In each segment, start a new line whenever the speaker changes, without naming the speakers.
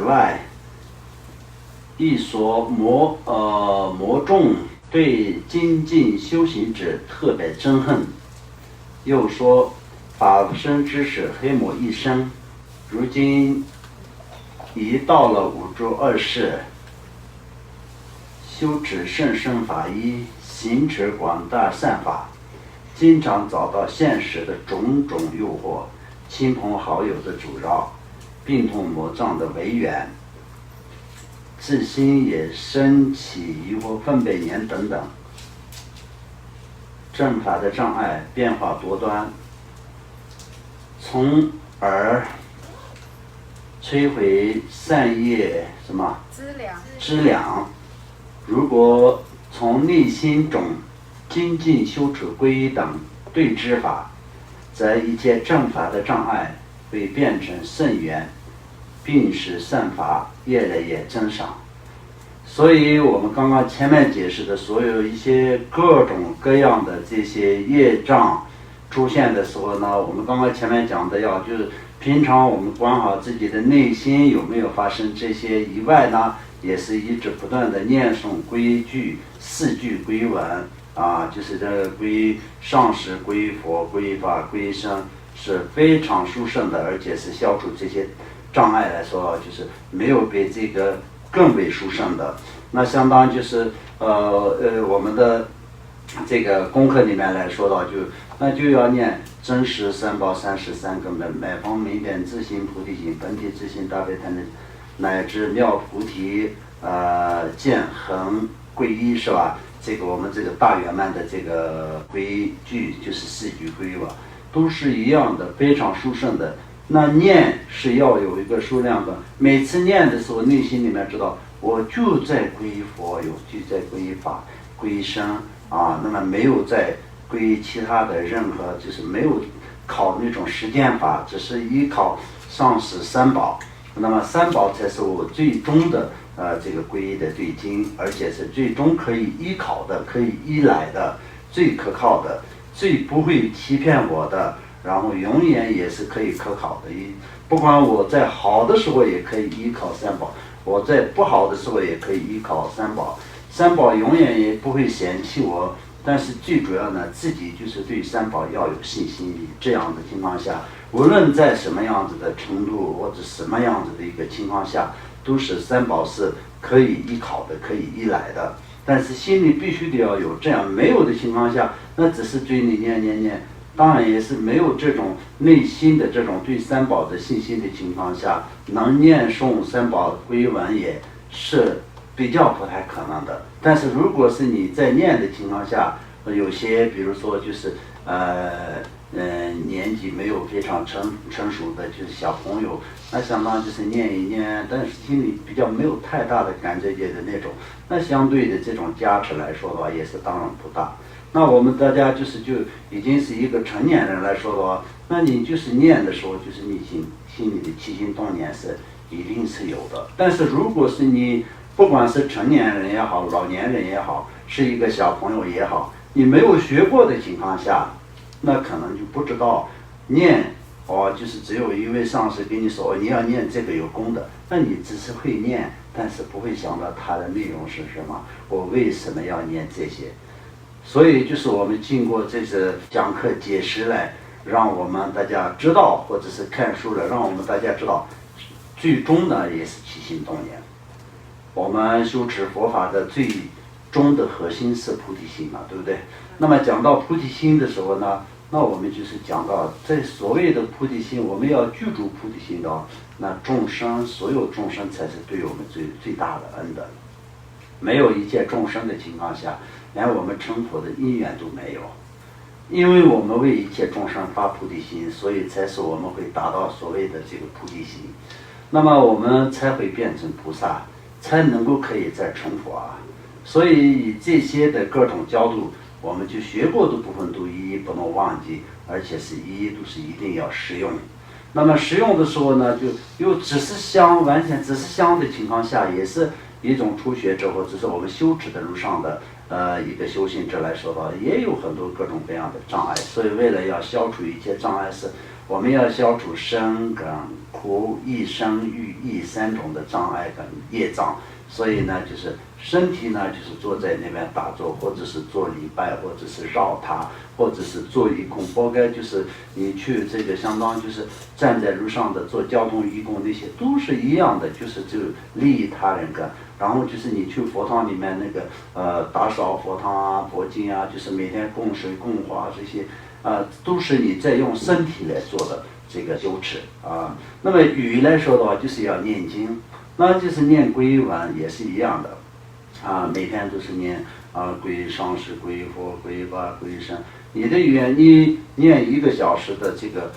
外，一所魔众对精进修行者特别憎恨，又说法身之使黑魔一生，如今已到了五住二世，修持甚深法医，行持广大善法，经常遭到现实的种种诱惑，亲朋好友的阻挠，病痛魔障的围远，自心也升起疑惑、分别念等等，正法的障碍变化多端，从而摧毁善业资粮。如果从内心中精进修持皈依等对治法，则一切正法的障碍会变成圣缘，并使善法越来越增长。所以我们刚刚前面解释的所有一些各种各样的这些业障出现的时候呢，我们刚刚前面讲的就是平常我们管好自己的内心有没有发生这些以外呢，也是一直不断的念诵皈据四句皈文啊，就是这个皈上师、皈佛、皈法、皈僧是非常殊胜的，而且是消除这些障碍来说，就是没有比这个更为殊胜的。那相当就是我们的这个功课里面来说到，那就要念真实三宝、三十三根本、满方明遍自性菩提心、本体自性大悲贪嗔，乃至妙菩提见恒皈依，是吧？这个我们这个大圆满的这个规矩就是四句皈吧，都是一样的，非常殊胜的。那念是要有一个数量的，每次念的时候，内心里面知道我就在皈依佛，就在皈依法、皈依僧啊，那么没有在皈依其他的任何，就是没有考那种实践法，只是依靠上师三宝。那么三宝才是我最终的这个皈依的对境，而且是最终可以依靠的、可以依赖的、最可靠的、最不会欺骗我的，然后永远也是可以可靠的。不管我在好的时候也可以依靠三宝，我在不好的时候也可以依靠三宝，三宝永远也不会嫌弃我。但是最主要呢，自己就是对三宝要有信心。这样的情况下，无论在什么样子的程度或者什么样子的一个情况下，都是三宝是可以依靠的、可以依赖的。但是心里必须得要有，这样没有的情况下，那只是嘴里念，当然也是没有这种内心的这种对三宝的信心的情况下，能念诵三宝皈文也是比较不太可能的。但是如果是你在念的情况下，有些比如说就是年纪没有非常成熟的，就是小朋友，那相当就是念一念，但是心里比较没有太大的感觉的那种，那相对的这种加持来说的话，也是当然不大。那我们大家就已经是一个成年人来说的话，那你就是念的时候，就是你心里的起心动念是一定是有的。但是如果是你不管是成年人也好，老年人也好，是一个小朋友也好，你没有学过的情况下，那可能就不知道念就是只有一位上师跟你说你要念这个有功的，那你只是会念，但是不会想到它的内容是什么，我为什么要念这些。所以就是我们经过这次讲课解释来，让我们大家知道，或者是看书了，让我们大家知道，最终呢也是起心动念。我们修持佛法的最终的核心是菩提心嘛，对不对？那么讲到菩提心的时候呢，那我们就是讲到在所谓的菩提心，我们要具足菩提心的，那所有众生才是对我们最大的恩的。没有一切众生的情况下，连我们成佛的因缘都没有。因为我们为一切众生发菩提心，所以才是我们会达到所谓的这个菩提心，那么我们才会变成菩萨，才能够可以再成佛啊。所以以这些的各种角度，我们就学过的部分都一一不能忘记，而且是都是一定要实用。那么实用的时候呢，就又完全只是香的情况下，也是一种初学者或者是我们修持的路上的一个修行者来说的话，也有很多各种各样的障碍。所以为了要消除一切障碍，是我们要消除生跟苦、意生欲意三种的障碍跟业障。所以呢，就是身体呢，就是坐在那边打坐，或者是做礼拜，或者是绕塔，或者是做义工。包括就是你去这个相当就是站在路上的做交通义工，那些都是一样的，就是就利益他人的。然后就是你去佛堂里面那个打扫佛堂啊、佛经啊，就是每天供水供花这些都是你在用身体来做的这个修持啊。那么语来说的话，就是要念经。那就是念皈文也是一样的，每天都是念皈上师、皈佛、皈法、皈僧。你的语言，你念1个小时的这个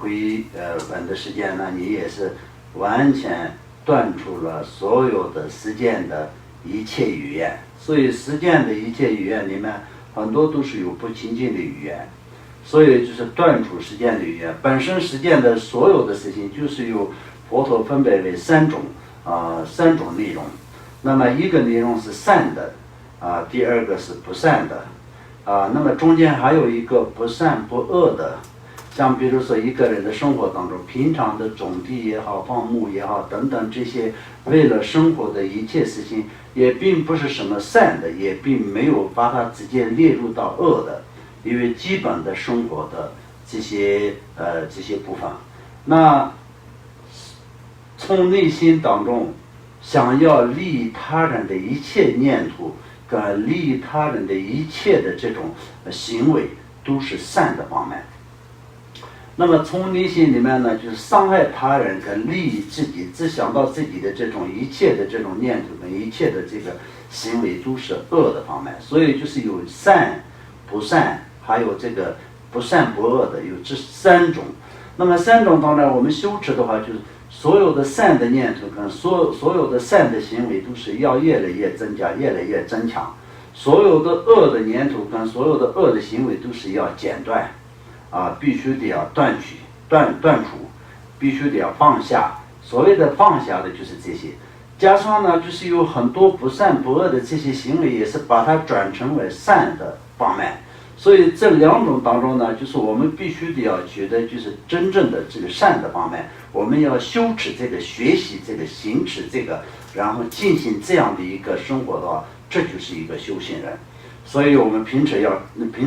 皈文的时间呢，你也是完全断除了所有的实践的一切语言。所以实践的一切语言里面，很多都是有不清净的语言。所以就是断除实践的语言，本身实践的所有的事情，就是由佛陀分别为3种内容。那么一个内容是善的第2个是不善的那么中间还有一个不善不恶的。像比如说一个人的生活当中，平常的种地也好、放牧也好等等，这些为了生活的一切事情，也并不是什么善的，也并没有把它直接列入到恶的，因为基本的生活的这些部分。那从内心当中想要利益他人的一切念头跟利益他人的一切的这种行为都是善的方面。那么从内心里面呢，就是伤害他人跟利益自己，只想到自己的这种一切的这种念头跟一切的这个行为都是恶的方面。所以就是有善不善，还有这个不善不恶的，有这3种。那么3种当然我们修持的话，就是所有的善的念头跟所有的善的行为都是要越来越增加，越来越增强。所有的恶的念头跟所有的恶的行为都是要剪断必须得要断除，必须得要放下。所谓的放下的就是这些，加上呢就是有很多不善不恶的这些行为，也是把它转成为善的方面。所以这2种当中呢，就是我们必须得要觉得就是真正的这个善的方面，我们要修持这个、学习这个、行持这个，然后进行这样的一个生活的话，这就是一个修行人。所以我们平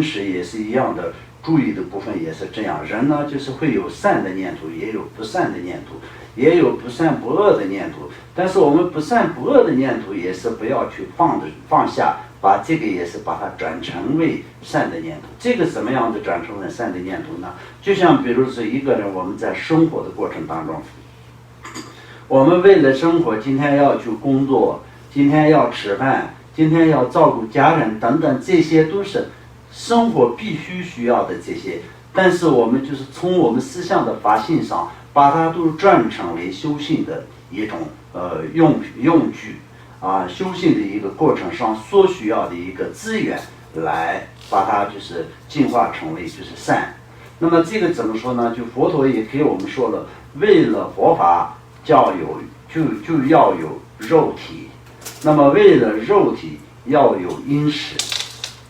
时也是一样的，注意的部分也是这样。人呢就是会有善的念头，也有不善的念头，也有不善不恶的念头。但是我们不善不恶的念头也是不要去放下，把这个也是把它转成为善的念头。这个怎么样的转成为善的念头呢？就像比如说一个人，我们在生活的过程当中，我们为了生活，今天要去工作，今天要吃饭，今天要照顾家人等等，这些都是生活必须需要的这些。但是我们就是从我们思想的发心上，把它都转成为修行的一种用具修行的一个过程上所需要的一个资源，来把它就是进化成为就是善。那么这个怎么说呢？就佛陀也给我们说了，为了佛法就要有肉体，那么为了肉体要有因食，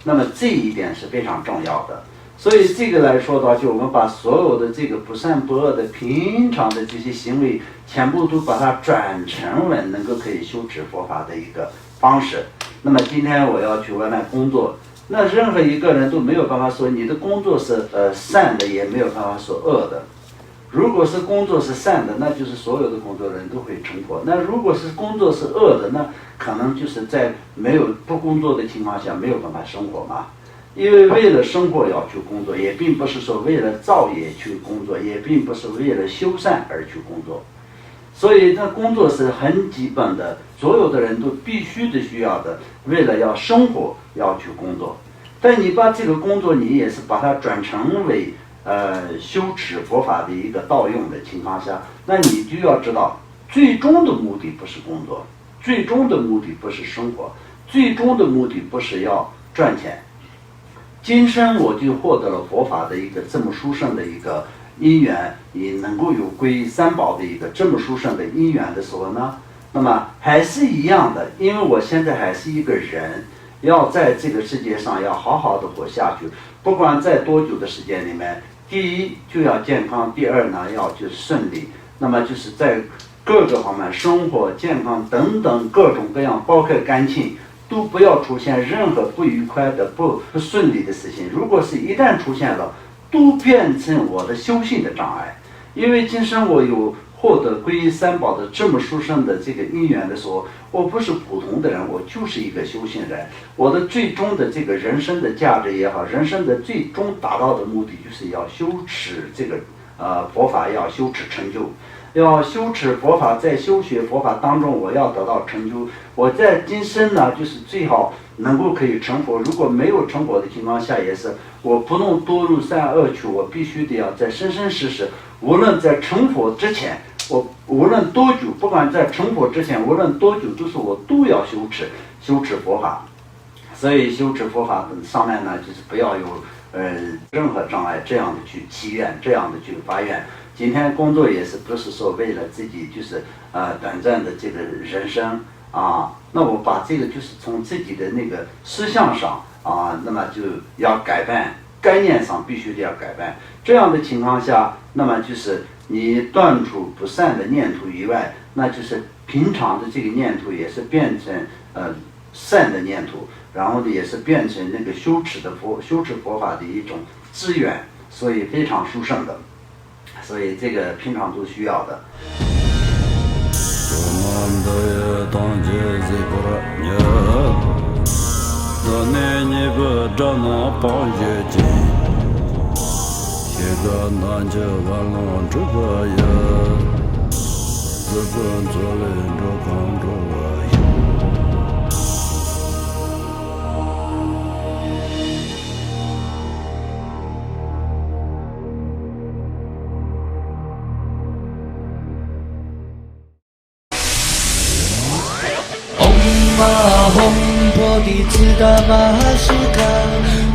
那么这一点是非常重要的。所以这个来说的话，就我们把所有的这个不善不恶的平常的这些行为，全部都把它转成为能够可以修持佛法的一个方式。那么今天我要去外面工作，那任何一个人都没有办法说你的工作是善的，也没有办法说恶的。如果是工作是善的，那就是所有的工作人都会成佛。那如果是工作是恶的，那可能就是在没有不工作的情况下没有办法生活嘛。因为为了生活要去工作，也并不是说为了造业去工作，也并不是为了修善而去工作。所以那工作是很基本的，所有的人都必须的需要的，为了要生活要去工作。但你把这个工作你也是把它转成为修持佛法的一个道用的情况下，那你就要知道，最终的目的不是工作，最终的目的不是生活，最终的目的不是要赚钱。今生我就获得了佛法的一个这么殊胜的一个因缘，也能够有皈依三宝的一个这么殊胜的因缘的时候呢，那么还是一样的，因为我现在还是一个人，要在这个世界上要好好的活下去，不管在多久的时间里面，第一就要健康，第二呢要就是顺利，那么就是在各个方面，生活、健康等等各种各样，包括感情，都不要出现任何不愉快的、不顺利的事情。如果是一旦出现了，都变成我的修行的障碍。因为今生我有获得皈依三宝的这么殊胜的这个因缘的时候，我不是普通的人，我就是一个修行人。我的最终的这个人生的价值也好，人生的最终达到的目的，就是要修持这个佛法，要修持成就。要修持佛法，在修学佛法当中，我要得到成就。我在今生呢，就是最好能够可以成佛。如果没有成佛的情况下，也是我不能堕入三恶趣，我必须得要在生生世世，无论在成佛之前，我无论多久，不管在成佛之前，无论多久，都要修持佛法。所以修持佛法上面呢，就是不要有任何障碍，这样的去祈愿，这样的去发愿。今天工作也是不是说为了自己就是短暂的这个人生啊，那我把这个就是从自己的那个思想上啊，那么就要改变，概念上必须得要改变。这样的情况下，那么就是你断除不善的念头以外，那就是平常的这个念头也是变成善的念头，然后呢也是变成那个修持佛法的一种资源，所以非常殊胜的。所以这个平常都需要的。
Om Bodhidharma-sukha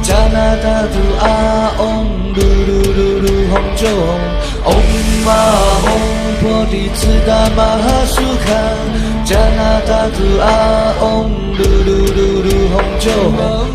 Janatadu Aom Lulu Hom Jom Om Bodhidharma-sukha Janatadu Aom Lulu Hom Jom Om